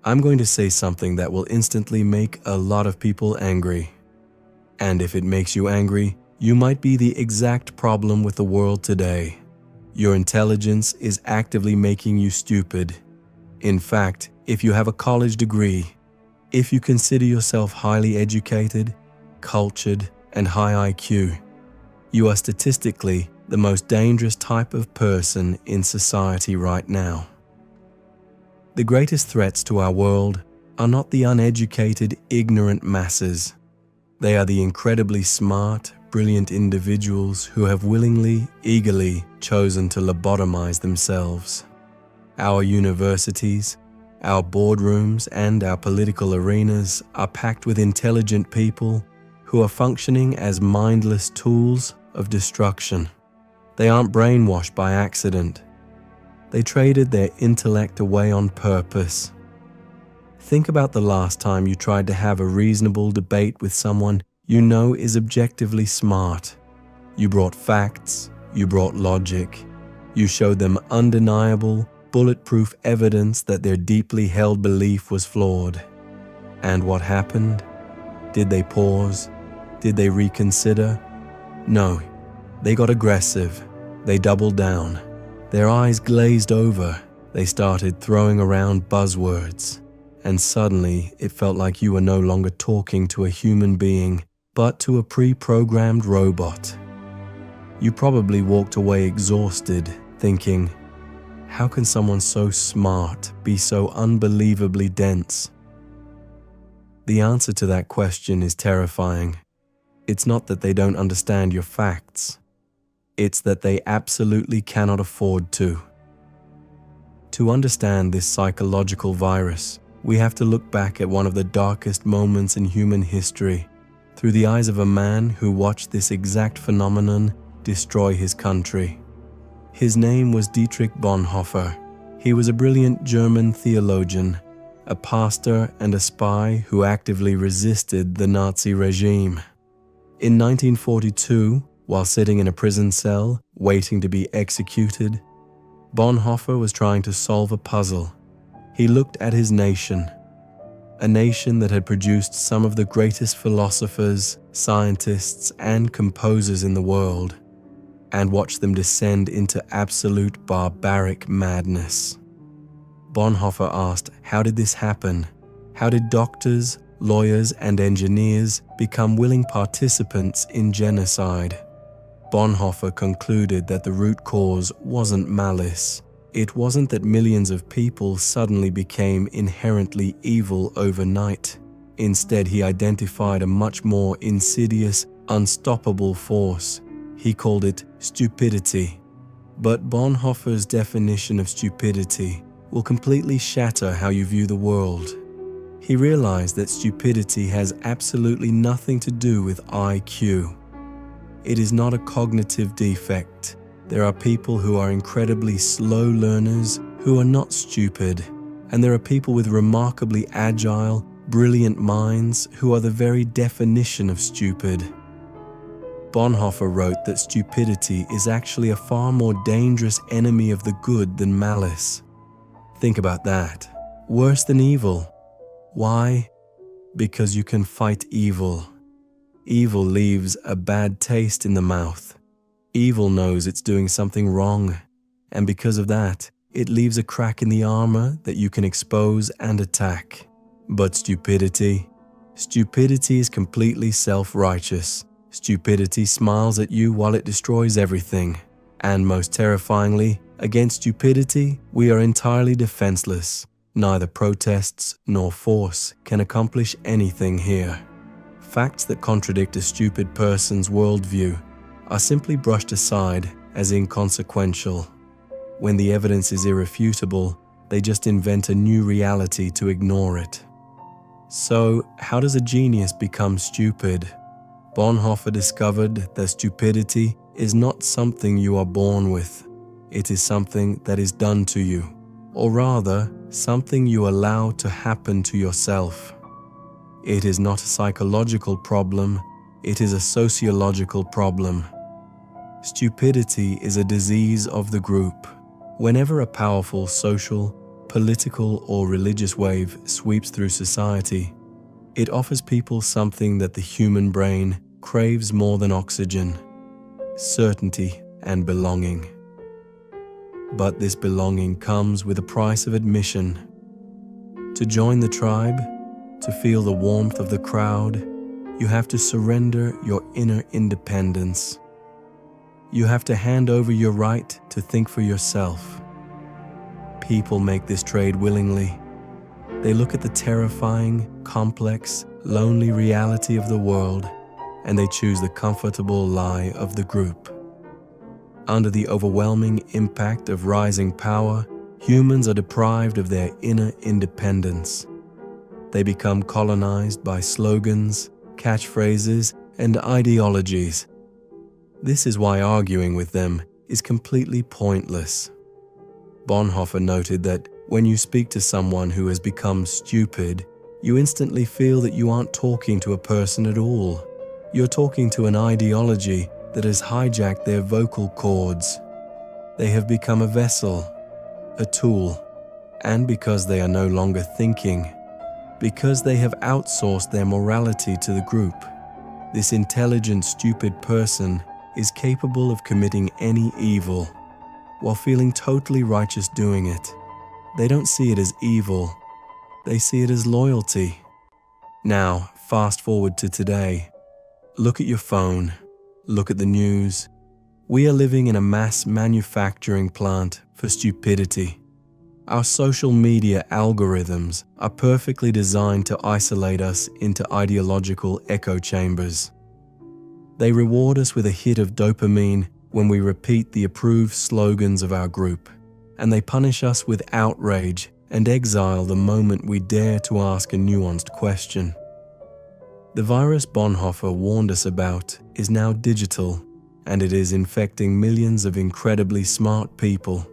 I'm going to say something that will instantly make a lot of people angry. And if it makes you angry, you might be the exact problem with the world today. Your intelligence is actively making you stupid. In fact, if you have a college degree, if you consider yourself highly educated, cultured, and high IQ, you are statistically the most dangerous type of person in society right now. The greatest threats to our world are not the uneducated, ignorant masses. They are the incredibly smart, brilliant individuals who have willingly, eagerly chosen to lobotomize themselves. Our universities, our boardrooms, and our political arenas are packed with intelligent people who are functioning as mindless tools of destruction. They aren't brainwashed by accident. They traded their intellect away on purpose. Think about the last time you tried to have a reasonable debate with someone you know is objectively smart. You brought facts, you brought logic. You showed them undeniable, bulletproof evidence that their deeply held belief was flawed. And what happened? Did they pause? Did they reconsider? No, they got aggressive. They doubled down. Their eyes glazed over. They started throwing around buzzwords. And suddenly, it felt like you were no longer talking to a human being, but to a pre-programmed robot. You probably walked away exhausted, thinking, how can someone so smart be so unbelievably dense? The answer to that question is terrifying. It's not that they don't understand your facts. It's that they absolutely cannot afford to. To understand this psychological virus, we have to look back at one of the darkest moments in human history through the eyes of a man who watched this exact phenomenon destroy his country. His name was Dietrich Bonhoeffer. He was a brilliant German theologian, a pastor and a spy who actively resisted the Nazi regime. In 1942, while sitting in a prison cell, waiting to be executed, Bonhoeffer was trying to solve a puzzle. He looked at his nation, a nation that had produced some of the greatest philosophers, scientists, and composers in the world, and watched them descend into absolute barbaric madness. Bonhoeffer asked, how did this happen? How did doctors, lawyers, and engineers become willing participants in genocide? Bonhoeffer concluded that the root cause wasn't malice. It wasn't that millions of people suddenly became inherently evil overnight. Instead, he identified a much more insidious, unstoppable force. He called it stupidity. But Bonhoeffer's definition of stupidity will completely shatter how you view the world. He realized that stupidity has absolutely nothing to do with IQ. It is not a cognitive defect. There are people who are incredibly slow learners who are not stupid, and there are people with remarkably agile, brilliant minds who are the very definition of stupid. Bonhoeffer wrote that stupidity is actually a far more dangerous enemy of the good than malice. Think about that. Worse than evil. Why? Because you can fight evil. Evil leaves a bad taste in the mouth. Evil knows it's doing something wrong, and because of that, it leaves a crack in the armor that you can expose and attack. But stupidity is completely self-righteous. Stupidity smiles at you while it destroys everything. And most terrifyingly, against stupidity, we are entirely defenseless. Neither protests nor force can accomplish anything here. Facts that contradict a stupid person's worldview are simply brushed aside as inconsequential. When the evidence is irrefutable, they just invent a new reality to ignore it. So, how does a genius become stupid? Bonhoeffer discovered that stupidity is not something you are born with. It is something that is done to you, or rather, something you allow to happen to yourself. It is not a psychological problem, it is a sociological problem. Stupidity is a disease of the group. Whenever a powerful social, political or religious wave sweeps through society, it offers people something that the human brain craves more than oxygen: certainty and belonging. But this belonging comes with a price of admission. To join the tribe, to feel the warmth of the crowd, you have to surrender your inner independence. You have to hand over your right to think for yourself. People make this trade willingly. They look at the terrifying, complex, lonely reality of the world, and they choose the comfortable lie of the group. Under the overwhelming impact of rising power, humans are deprived of their inner independence. They become colonized by slogans, catchphrases, and ideologies. This is why arguing with them is completely pointless. Bonhoeffer noted that when you speak to someone who has become stupid, you instantly feel that you aren't talking to a person at all. You're talking to an ideology that has hijacked their vocal cords. They have become a vessel, a tool, and because they are no longer thinking, because they have outsourced their morality to the group, this intelligent, stupid person is capable of committing any evil while feeling totally righteous doing it. They don't see it as evil, they see it as loyalty. Now, fast forward to today. Look at your phone, look at the news. We are living in a mass manufacturing plant for stupidity. Our social media algorithms are perfectly designed to isolate us into ideological echo chambers. They reward us with a hit of dopamine when we repeat the approved slogans of our group, and they punish us with outrage and exile the moment we dare to ask a nuanced question. The virus Bonhoeffer warned us about is now digital, and it is infecting millions of incredibly smart people.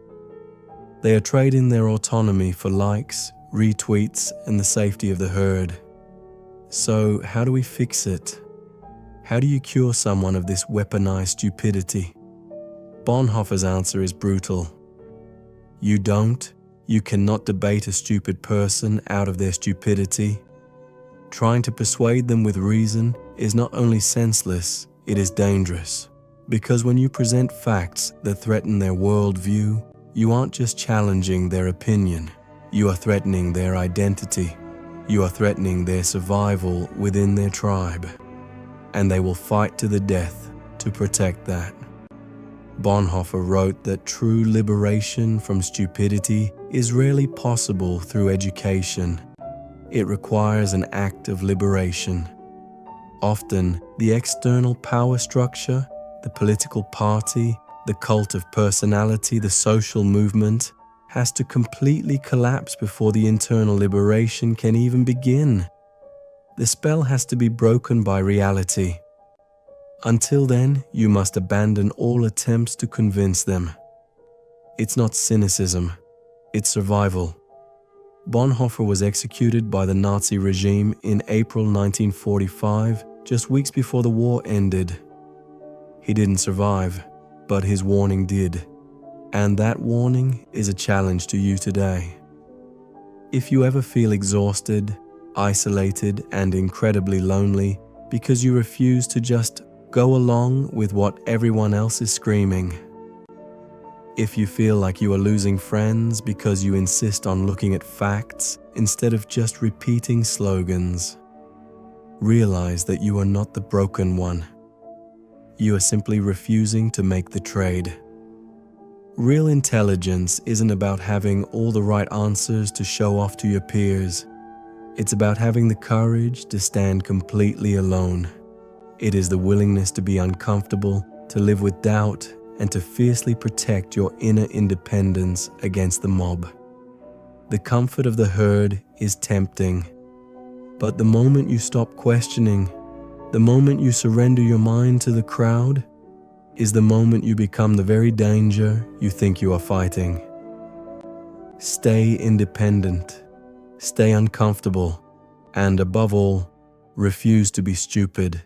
They are trading their autonomy for likes, retweets, and the safety of the herd. So, how do we fix it? How do you cure someone of this weaponized stupidity? Bonhoeffer's answer is brutal. You cannot debate a stupid person out of their stupidity. Trying to persuade them with reason is not only senseless, it is dangerous. Because when you present facts that threaten their worldview, you aren't just challenging their opinion, you are threatening their identity. You are threatening their survival within their tribe. And they will fight to the death to protect that. Bonhoeffer wrote that true liberation from stupidity is rarely possible through education. It requires an act of liberation. Often, the external power structure, the political party, the cult of personality, the social movement, has to completely collapse before the internal liberation can even begin. The spell has to be broken by reality. Until then, you must abandon all attempts to convince them. It's not cynicism, it's survival. Bonhoeffer was executed by the Nazi regime in April 1945, just weeks before the war ended. He didn't survive, but his warning did. And that warning is a challenge to you today. If you ever feel exhausted, isolated, and incredibly lonely because you refuse to just go along with what everyone else is screaming, if you feel like you are losing friends because you insist on looking at facts instead of just repeating slogans, realize that you are not the broken one. You are simply refusing to make the trade. Real intelligence isn't about having all the right answers to show off to your peers. It's about having the courage to stand completely alone. It is the willingness to be uncomfortable, to live with doubt, and to fiercely protect your inner independence against the mob. The comfort of the herd is tempting, but the moment you stop questioning, the moment you surrender your mind to the crowd, is the moment you become the very danger you think you are fighting. Stay independent, stay uncomfortable, and above all, refuse to be stupid.